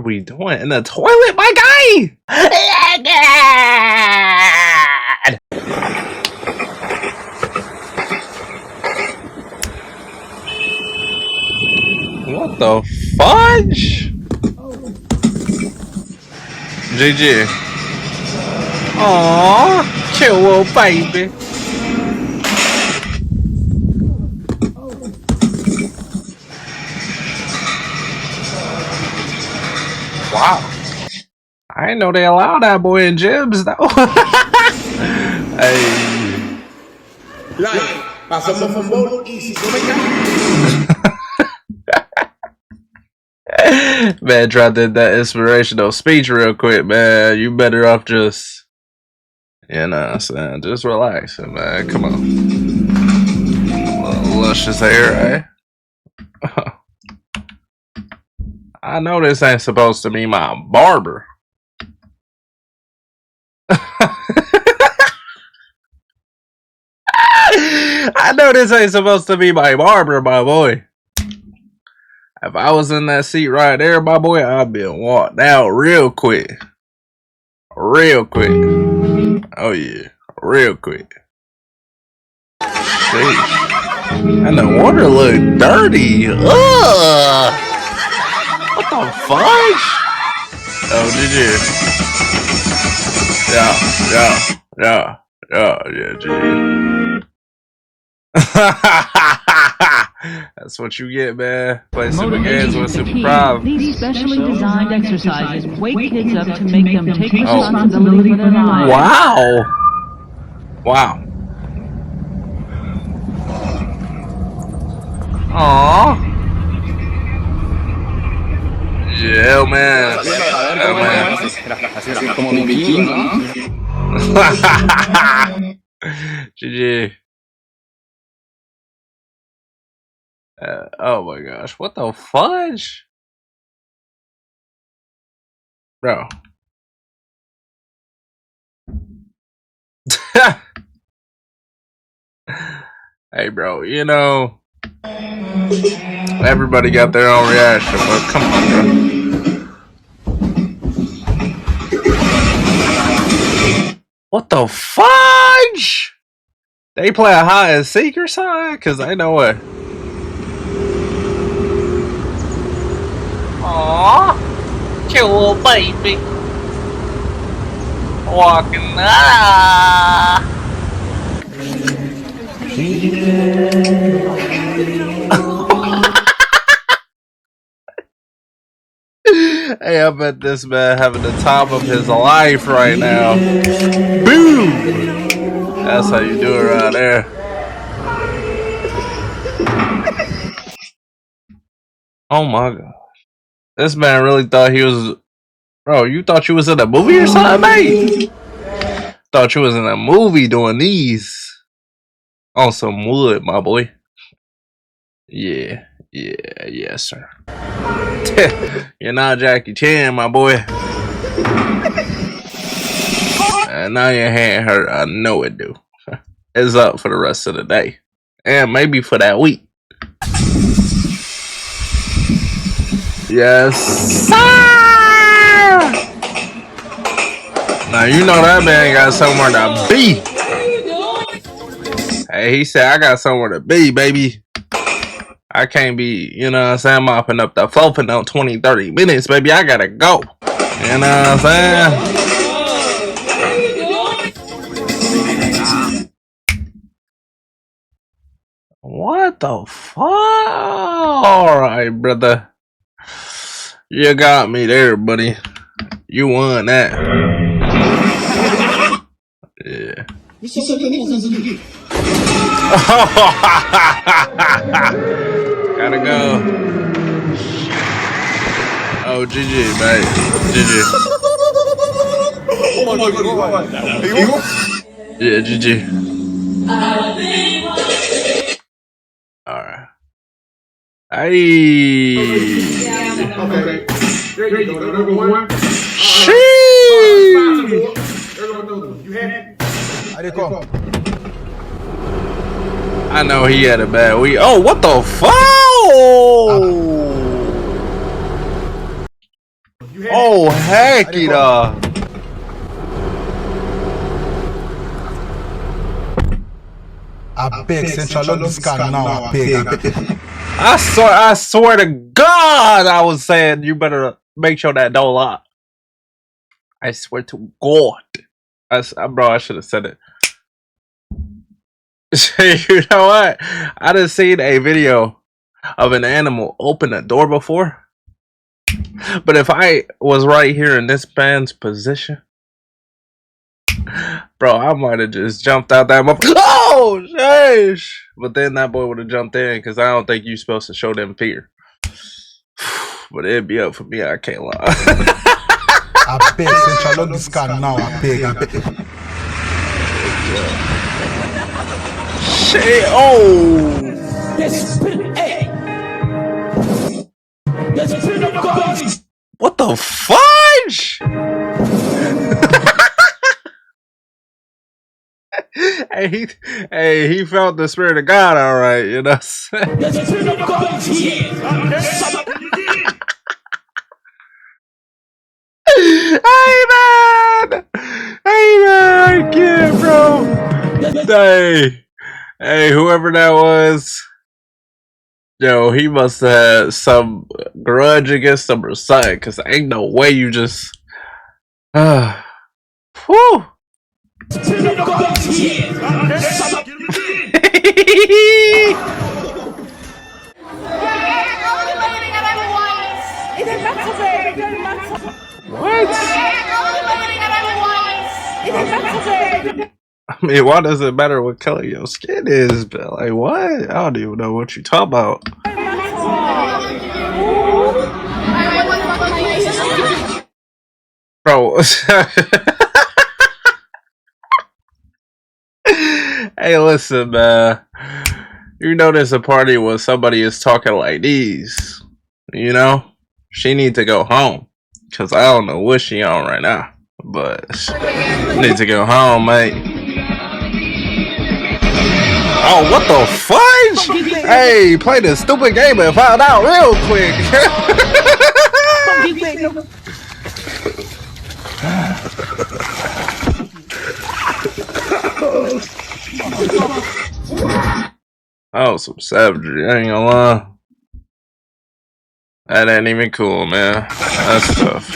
we doing in the toilet, my guy? God! What the fudge? GG. Aww, cute little baby. Wow. I didn't know they allowed that boy in gyms though. Hey. Man, try to do that inspirational speech real quick, man. You better off just, you know what I'm saying, just relaxing, man. Come on. Luscious hair, eh? I know this ain't supposed to be my barber. I know this ain't supposed to be my barber, my boy. If I was in that seat right there, my boy, I'd be walked out real quick. Real quick. Oh yeah, real quick. Jeez. And the water look dirty. Ugh. What the fudge? Oh, did you? Yeah, GG. That's what you get, man. Play Super Games with Super Prime. These specially designed exercises wake kids up to make them take responsibility for their lives. Wow. Wow. Aww. Yeah, man. GG. Oh my gosh, what the fudge? Bro. Hey bro, you know, everybody got their own reaction, but come on, bro. What the fudge? They play a hide and seek or something? Cause I know what. Aww, cute little baby. Walking Hey, I bet this man having the time of his life right now. Boom! That's how you do it around there. Oh my god. This man really thought he was... Bro, you thought you was in a movie or something, mate? Thought you was in a movie doing these. On some wood, my boy. Yeah, sir. You're not Jackie Chan, my boy. And now your hand hurt. I know it do. It's up for the rest of the day. And maybe for that week. Yes, sir! Now you know that man got somewhere to be. Hey, he said, I got somewhere to be, baby. I can't be, you know what I'm saying, mopping up the floor for no 20-30 minutes, baby. I gotta go. You know what I'm saying? What the fuck? Alright, brother. You got me there, buddy. You won that. Yeah. Gotta go. Oh, GG, mate. GG. Yeah, GG. Alright. Hey. Okay. There you go. Number one. Sheesh. You had it? I did call. I know he had a bad week. Oh, what the fuck? Oh, heck, I beg, Central London scan now, I beg. I swear to God, I was saying you better make sure that don't lock. I swear to God. Bro, I should have said it. You know what? I done seen a video of an animal open a door before. But if I was right here in this man's position, bro, I might have just jumped out that motherfucker. Oh, sheesh. But then that boy would have jumped in because I don't think you're supposed to show them fear. But it'd be up for me, I can't lie. I beg, Central London scan now, I beg. Shit, oh. What the fudge? Hey, he felt the spirit of God, all right, you know. Hey man, I can't, bro. Hey, whoever that was, yo, he must have had some grudge against them or something, cause ain't no way you just, whew. What? I mean, why does it matter what color your skin is? But like, what? I don't even know what you talking about. Bro. Hey, listen, man. You know there's a party where somebody is talking like these. You know? She need to go home. Because I don't know what she on right now. But she need to go home, mate. Oh, what the fudge? Hey, play this stupid game and find out real quick. Oh, some savagery, I ain't gonna lie. That ain't even cool, man. That's tough.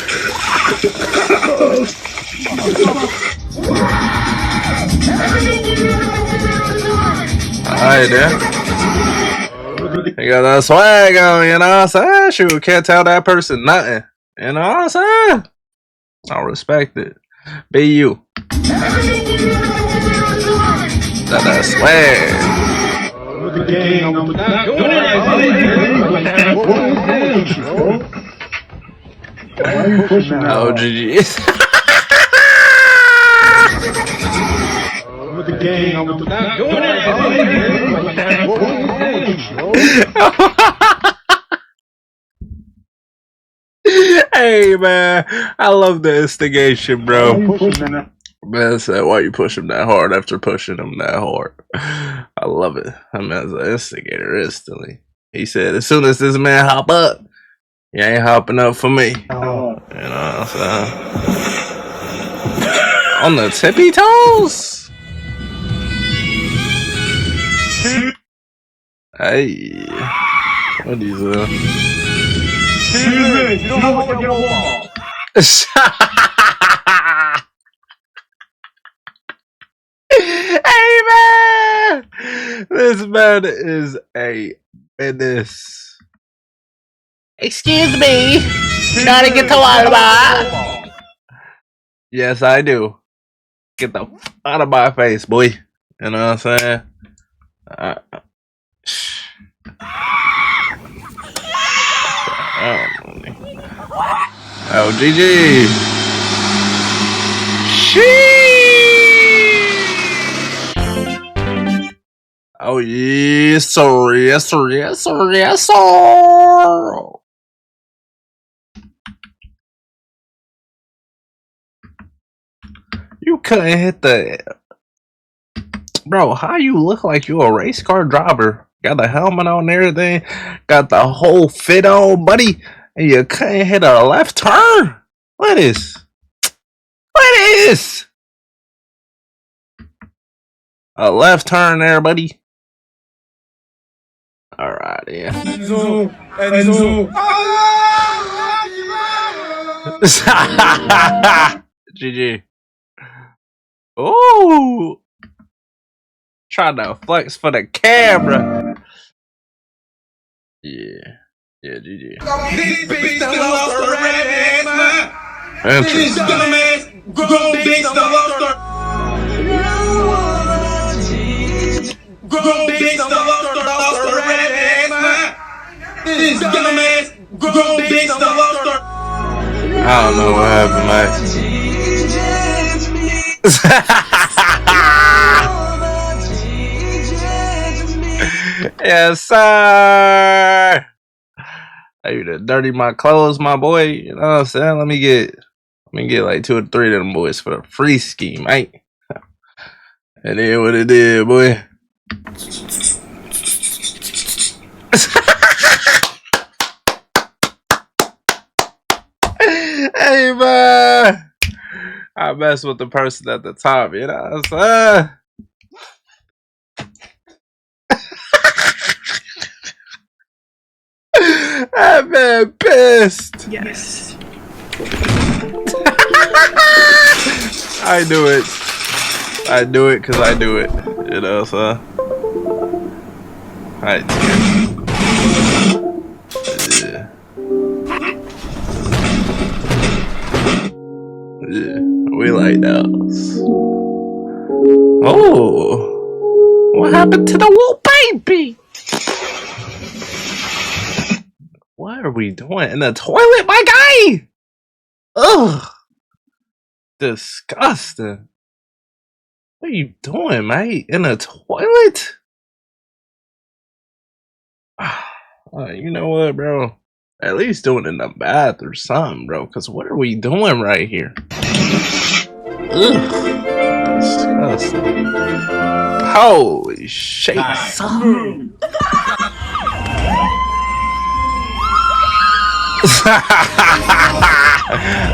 Alright, then. You got that swag on, you know what I'm saying? Shoot, can't tell that person nothing. You know what I'm saying? I respect it. Be you. That swag. Oh, GG. Hey man, I love the instigation, bro. Man said, why you push him that hard after pushing him that hard? I love it. I mean, as an instigator instantly. He said, as soon as this man hop up, you ain't hopping up for me. You know what I'm saying? On the tippy toes? Hey. What is that? Hey man! This man is a menace. Excuse me. Gotta get to Walmart. Yes, I do. Get the f out of my face, boy. You know what I'm saying? Oh, GG. Oh, yes, sir. Yes, sir. Yes, sir. Yes, sir. You couldn't hit the... Bro, how you look like you a race car driver? Got the helmet on and everything. Got the whole fit on, buddy. And you couldn't hit a left turn? What is? What is? A left turn there, buddy. Alright, yeah. Enzo. GG. Ooh. Trying to flex for the camera. Yeah. Yeah, GG. This bitch done lost her red ass mind. This Interesting. dumb ass grown bitch done lost her. Grown bitch done lost her red ass mind. This dumb ass grown bitch done lost her. I don't know what happened, mate. Yes, sir. Hey, you done dirty my clothes, my boy. You know what I'm saying? Let me get like 2 or 3 of them boys for the free ski, mate. And then what it did, boy. Hey, man. I mess with the person at the top, you know what I'm saying? That man pissed. Yes. I knew it. I knew it because I do it. You know, so. Alright. Yeah. Yeah. We like those. Oh. What happened to the little baby? What are we doing in the toilet, my guy? Ugh. Disgusting. What are you doing, mate? In the toilet? You know what, bro? At least do it in the bath or something, bro. Because what are we doing right here? Ugh. Disgusting. Holy shit.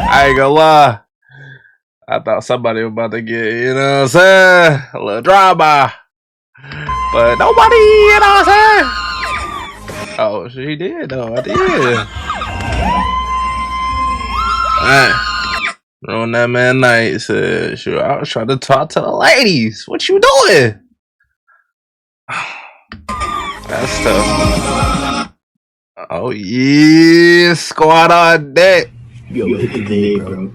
I ain't gonna lie. I thought somebody was about to get, you know what I'm saying? A little drama. But nobody, you know what I'm saying? Oh, she did, though. I did. Alright. Ruined that man night. Said, shoot, I was trying to talk to the ladies. What you doing? That's tough. Oh, yeah. Squad on deck. Yo, hit the day, bro.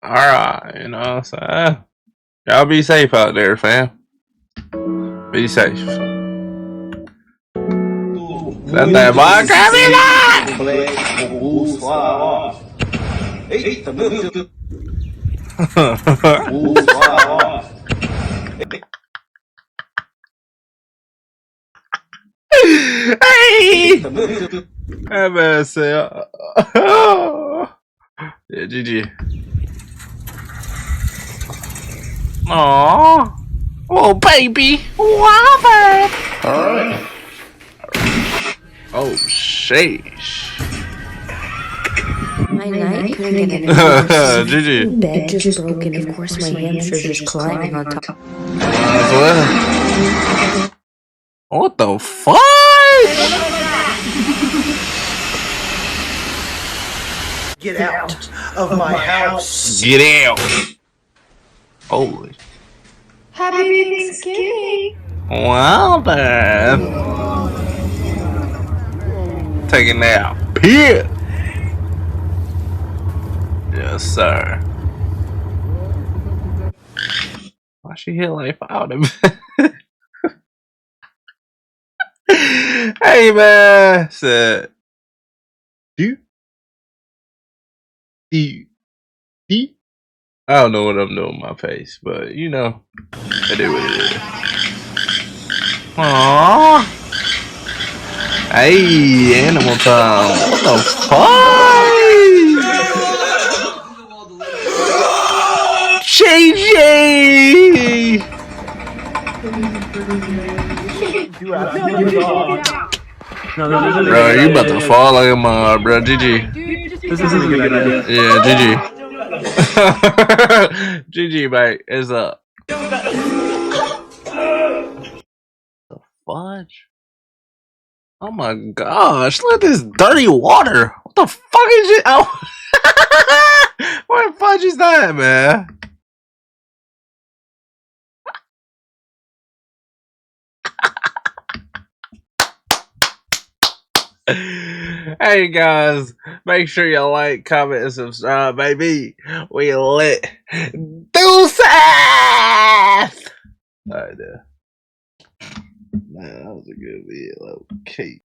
Alright, you know what I'm saying? Y'all be safe out there, fam. Be safe. Let that boy grab Hey! That man said, yeah, GG. Aww. Oh, baby. Wow, alright. Oh, sheesh. My night couldn't get any GG. bed just broken. Of course, my hamster's just climbing on top. What the fuck? Get out of my house. Get out. Holy. Happy Thanksgiving. Well, then. Taking that pill. Yes, sir. Why she hit like 5 of them? Hey, man. Said. Do. I don't know what I'm doing with my face, but you know, I do what it is. Aww. Hey, animal time. What the fuck? JJ! Bro, you about to fall like a mom, bro. GG. This is a good idea. Yeah, GG. GG, mate. It's up. The fudge? Oh my gosh, look at this dirty water. What the fuck is it? Oh. What the fudge is that, man? Hey guys, make sure you like, comment, and subscribe, baby. We lit. Deuces! Alright, man, that was a good video. Okay.